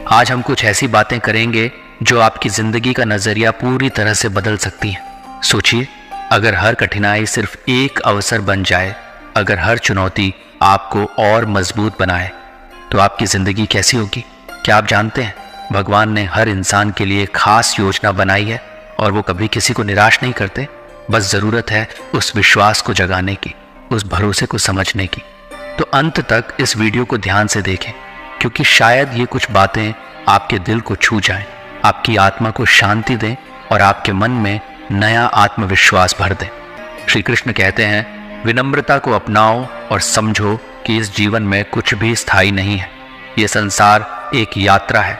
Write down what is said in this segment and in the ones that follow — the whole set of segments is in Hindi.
आज हम कुछ ऐसी बातें करेंगे जो आपकी जिंदगी का नजरिया पूरी तरह से बदल सकती हैं। सोचिए, अगर हर कठिनाई सिर्फ एक अवसर बन जाए, अगर हर चुनौती आपको और मजबूत बनाए, तो आपकी जिंदगी कैसी होगी? क्या आप जानते हैं, भगवान ने हर इंसान के लिए खास योजना बनाई है और वो कभी किसी को निराश नहीं करते। बस जरूरत है उस विश्वास को जगाने की, उस भरोसे को समझने की। तो अंत तक इस वीडियो को ध्यान से देखें, क्योंकि शायद ये कुछ बातें आपके दिल को छू जाएं, आपकी आत्मा को शांति दें और आपके मन में नया आत्मविश्वास भर दें। श्री कृष्ण कहते हैं, विनम्रता को अपनाओ और समझो कि इस जीवन में कुछ भी स्थायी नहीं है। ये संसार एक यात्रा है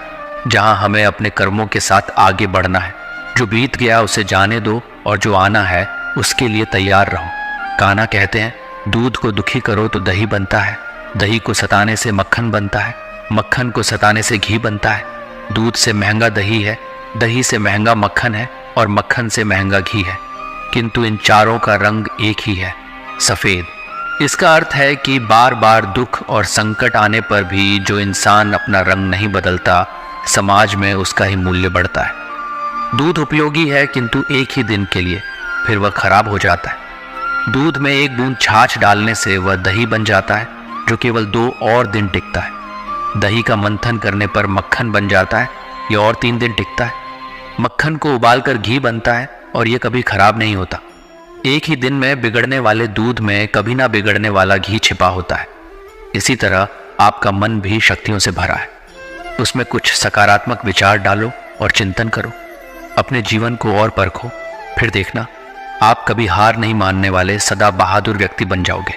जहां हमें अपने कर्मों के साथ आगे बढ़ना है। जो बीत गया उसे जाने दो और जो आना है उसके लिए तैयार रहो। कान्हा कहते हैं, दूध को दुखी करो तो दही बनता है, दही को सताने से मक्खन बनता है, मक्खन को सताने से घी बनता है। दूध से महंगा दही है, दही से महंगा मक्खन है और मक्खन से महंगा घी है, किंतु इन चारों का रंग एक ही है, सफेद। इसका अर्थ है कि बार बार दुख और संकट आने पर भी जो इंसान अपना रंग नहीं बदलता, समाज में उसका ही मूल्य बढ़ता है। दूध उपयोगी है किंतु एक ही दिन के लिए, फिर वह खराब हो जाता है। दूध में एक बूंद छाछ डालने से वह दही बन जाता है जो केवल 2 और दिन टिकता है। दही का मंथन करने पर मक्खन बन जाता है, यह और 3 दिन टिकता है। मक्खन को उबालकर घी बनता है और यह कभी खराब नहीं होता। एक ही दिन में बिगड़ने वाले दूध में कभी ना बिगड़ने वाला घी छिपा होता है। इसी तरह आपका मन भी शक्तियों से भरा है। उसमें कुछ सकारात्मक विचार डालो और चिंतन करो। अपने जीवन को और परखो, फिर देखना आप कभी हार नहीं मानने वाले सदा बहादुर व्यक्ति बन जाओगे।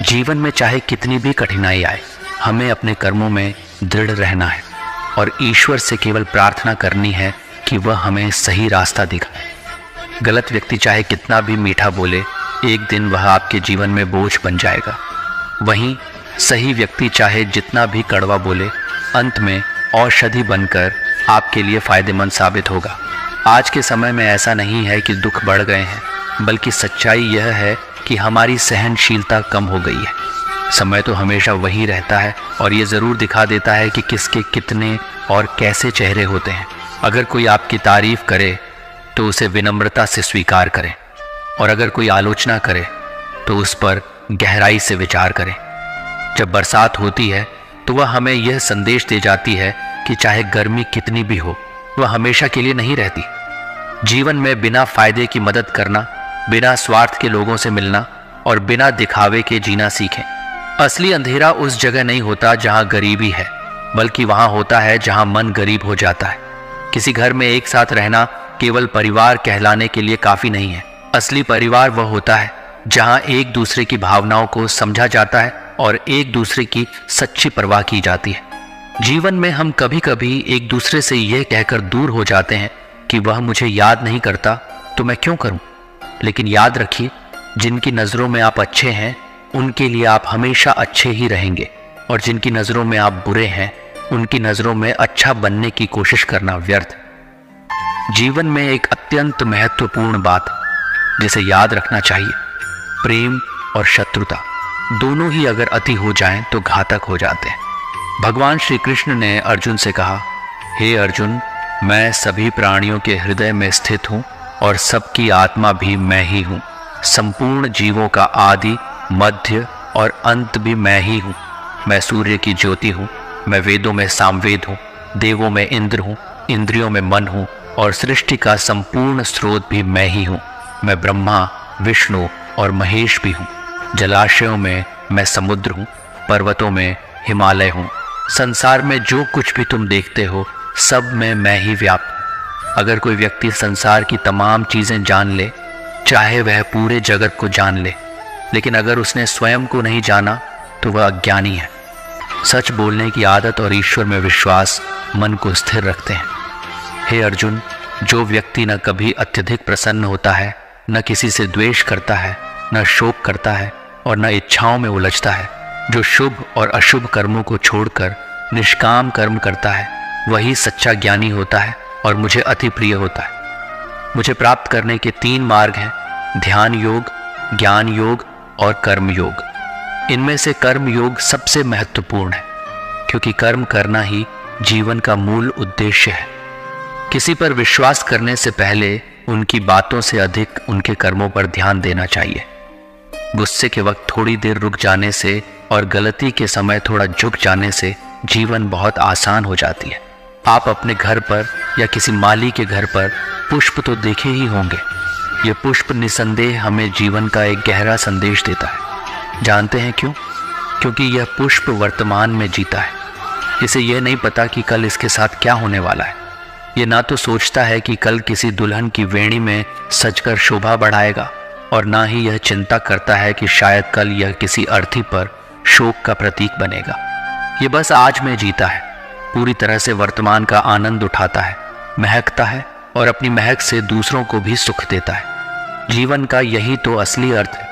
जीवन में चाहे कितनी भी कठिनाई आए, हमें अपने कर्मों में दृढ़ रहना है और ईश्वर से केवल प्रार्थना करनी है कि वह हमें सही रास्ता दिखाए। गलत व्यक्ति चाहे कितना भी मीठा बोले, एक दिन वह आपके जीवन में बोझ बन जाएगा। वहीं सही व्यक्ति चाहे जितना भी कड़वा बोले, अंत में औषधि बनकर आपके लिए फायदेमंद साबित होगा। आज के समय में ऐसा नहीं है कि दुख बढ़ गए हैं, बल्कि सच्चाई यह है कि हमारी सहनशीलता कम हो गई है। समय तो हमेशा वही रहता है और ये ज़रूर दिखा देता है कि किसके कितने और कैसे चेहरे होते हैं। अगर कोई आपकी तारीफ करे तो उसे विनम्रता से स्वीकार करें, और अगर कोई आलोचना करे तो उस पर गहराई से विचार करें। जब बरसात होती है तो वह हमें यह संदेश दे जाती है कि चाहे गर्मी कितनी भी हो, वह हमेशा के लिए नहीं रहती। जीवन में बिना फायदे की मदद करना, बिना स्वार्थ के लोगों से मिलना और बिना दिखावे के जीना सीखें। असली अंधेरा उस जगह नहीं होता जहां गरीबी है, बल्कि वहां होता है जहां मन गरीब हो जाता है। किसी घर में एक साथ रहना केवल परिवार कहलाने के लिए काफी नहीं है। असली परिवार वह होता है जहां एक दूसरे की भावनाओं को समझा जाता है और एक दूसरे की सच्ची परवाह की जाती है। जीवन में हम कभी कभी एक दूसरे से यह कहकर दूर हो जाते हैं कि वह मुझे याद नहीं करता तो मैं क्यों करूं। लेकिन याद रखिए, जिनकी नज़रों में आप अच्छे हैं उनके लिए आप हमेशा अच्छे ही रहेंगे, और जिनकी नज़रों में आप बुरे हैं उनकी नज़रों में अच्छा बनने की कोशिश करना व्यर्थ। जीवन में एक अत्यंत महत्वपूर्ण बात जिसे याद रखना चाहिए, प्रेम और शत्रुता दोनों ही अगर अति हो जाएं तो घातक हो जाते हैं। भगवान श्री कृष्ण ने अर्जुन से कहा, हे अर्जुन, मैं सभी प्राणियों के हृदय में स्थित हूँ और सबकी आत्मा भी मैं ही हूँ। संपूर्ण जीवों का आदि, मध्य और अंत भी मैं ही हूँ। मैं सूर्य की ज्योति हूँ, मैं वेदों में सामवेद हूँ, देवों में इंद्र हूँ, इंद्रियों में मन हूँ और सृष्टि का संपूर्ण स्रोत भी मैं ही हूँ। मैं ब्रह्मा, विष्णु और महेश भी हूँ। जलाशयों में मैं समुद्र हूँ, पर्वतों में हिमालय हूँ। संसार में जो कुछ भी तुम देखते हो, सब में मैं ही व्याप्त हूँ। अगर कोई व्यक्ति संसार की तमाम चीज़ें जान ले, चाहे वह पूरे जगत को जान ले, लेकिन अगर उसने स्वयं को नहीं जाना तो वह अज्ञानी है। सच बोलने की आदत और ईश्वर में विश्वास मन को स्थिर रखते हैं। हे अर्जुन, जो व्यक्ति न कभी अत्यधिक प्रसन्न होता है, न किसी से द्वेष करता है, न शोक करता है और न इच्छाओं में उलझता है, जो शुभ और अशुभ कर्मों को छोड़कर निष्काम कर्म करता है, वही सच्चा ज्ञानी होता है और मुझे अति प्रिय होता है। मुझे प्राप्त करने के 3 मार्ग हैं, ध्यान योग, ज्ञान योग और कर्म योग। इनमें से कर्म योग सबसे महत्वपूर्ण है, क्योंकि कर्म करना ही जीवन का मूल उद्देश्य है। किसी पर विश्वास करने से पहले उनकी बातों से अधिक उनके कर्मों पर ध्यान देना चाहिए। गुस्से के वक्त थोड़ी देर रुक जाने से और गलती के समय थोड़ा झुक जाने से जीवन बहुत आसान हो जाती है। आप अपने घर पर या किसी माली के घर पर पुष्प तो देखे ही होंगे। ये पुष्प निसंदेह हमें जीवन का एक गहरा संदेश देता है। जानते हैं क्यों? क्योंकि यह पुष्प वर्तमान में जीता है। इसे यह नहीं पता कि कल इसके साथ क्या होने वाला है। ये ना तो सोचता है कि कल किसी दुल्हन की वेणी में सजकर शोभा बढ़ाएगा, और ना ही यह चिंता करता है कि शायद कल यह किसी अर्थी पर शोक का प्रतीक बनेगा। ये बस आज में जीता है, पूरी तरह से वर्तमान का आनंद उठाता है, महकता है और अपनी महक से दूसरों को भी सुख देता है। जीवन का यही तो असली अर्थ है।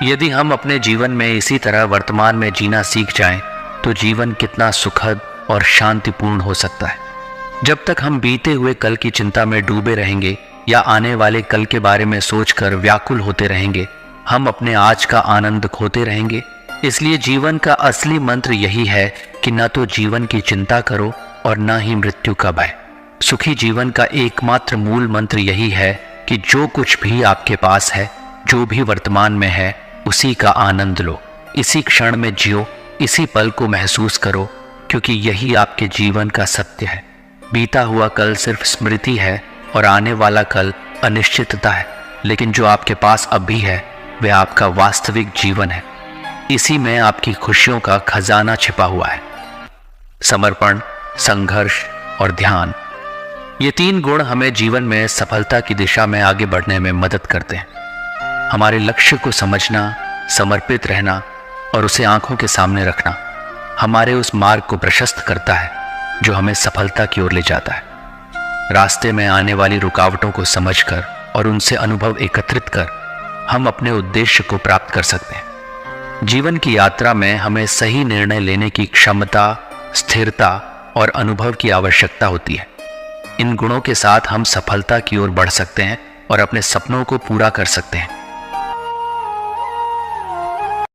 यदि हम अपने जीवन में इसी तरह वर्तमान में जीना सीख जाएं, तो जीवन कितना सुखद और शांतिपूर्ण हो सकता है। जब तक हम बीते हुए कल की चिंता में डूबे रहेंगे या आने वाले कल के बारे में सोचकर व्याकुल होते रहेंगे, हम अपने आज का आनंद खोते रहेंगे। इसलिए जीवन का असली मंत्र यही है कि न तो जीवन की चिंता करो और न ही मृत्यु का भय। सुखी जीवन का एकमात्र मूल मंत्र यही है कि जो कुछ भी आपके पास है, जो भी वर्तमान में है, उसी का आनंद लो। इसी क्षण में जियो, इसी पल को महसूस करो, क्योंकि यही आपके जीवन का सत्य है। बीता हुआ कल सिर्फ स्मृति है और आने वाला कल अनिश्चितता है, लेकिन जो आपके पास अभी है वह आपका वास्तविक जीवन है। इसी में आपकी खुशियों का खजाना छिपा हुआ है। समर्पण, संघर्ष और ध्यान, ये 3 गुण हमें जीवन में सफलता की दिशा में आगे बढ़ने में मदद करते हैं। हमारे लक्ष्य को समझना, समर्पित रहना और उसे आंखों के सामने रखना हमारे उस मार्ग को प्रशस्त करता है जो हमें सफलता की ओर ले जाता है। रास्ते में आने वाली रुकावटों को समझकर और उनसे अनुभव एकत्रित कर हम अपने उद्देश्य को प्राप्त कर सकते हैं। जीवन की यात्रा में हमें सही निर्णय लेने की क्षमता, स्थिरता और अनुभव की आवश्यकता होती है। इन गुणों के साथ हम सफलता की ओर बढ़ सकते हैं और अपने सपनों को पूरा कर सकते हैं।